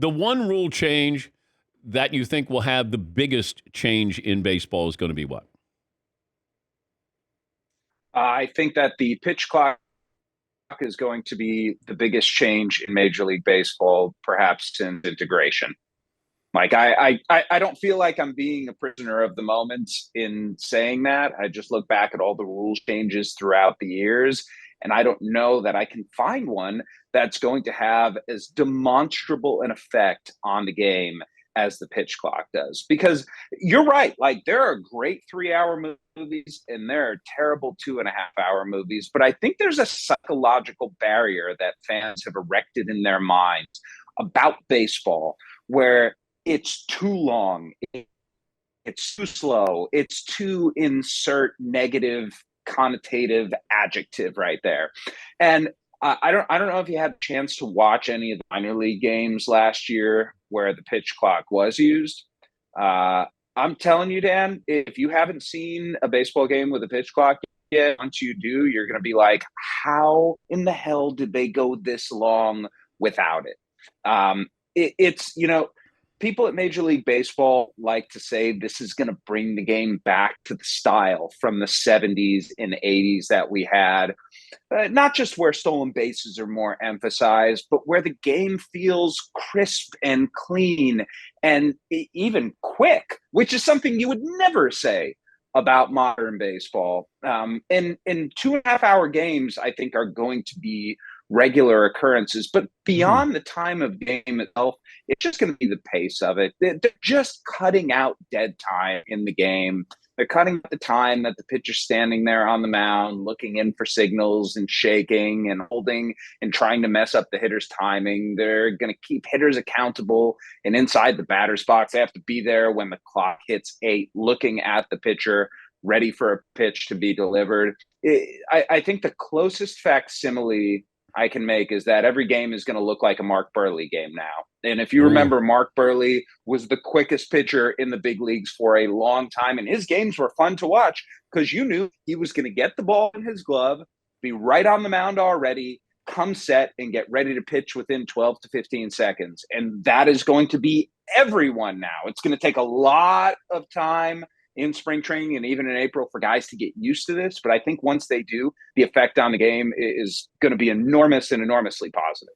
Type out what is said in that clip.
The one rule change that you think will have the biggest change in baseball is going to be what? I think that the pitch clock is going to be the biggest change in Major League Baseball, perhaps since integration. Like I don't feel like I'm being a prisoner of the moment in saying that. I just look back at all the rule changes throughout the years, and I don't know that I can find one that's going to have as demonstrable an effect on the game as the pitch clock does. Because you're right, like there are great 3 hour movies and there are terrible 2.5 hour movies, but I think there's a psychological barrier that fans have erected in their minds about baseball where it's too long, it's too slow, it's too insert negative connotative adjective right there. And I don't know if you had a chance to watch any of the minor league games last year where the pitch clock was used. Uh, I'm telling you, Dan, if you haven't seen a baseball game with a pitch clock yet, once you do, you're going to be like, how in the hell did they go this long without it? It's, people at Major League Baseball like to say this is going to bring the game back to the style from the 70s and 80s that we had. Not just where stolen bases are more emphasized, but where the game feels crisp and clean and even quick, which is something you would never say about modern baseball. And 2.5 hour games, I think, are going to be regular occurrences. But Mhm. beyond the time of game itself, it's just going to be the pace of it. They're just cutting out dead time in the game. They're cutting out the time that the pitcher's standing there on the mound, looking in for signals and shaking and holding and trying to mess up the hitter's timing. They're going to keep hitters accountable and inside the batter's box. They have to be there when the clock hits 8, looking at the pitcher, ready for a pitch to be delivered. I think the closest facsimile I can make is that every game is going to look like a Mark Burley game now. And if you Ooh. remember, Mark Burley was the quickest pitcher in the big leagues for a long time, and his games were fun to watch because you knew he was going to get the ball in his glove, be right on the mound already, come set, and get ready to pitch within 12 to 15 seconds. And that is going to be everyone now. It's going to take a lot of time in spring training and even in April for guys to get used to this. But I think once they do, the effect on the game is going to be enormous and enormously positive.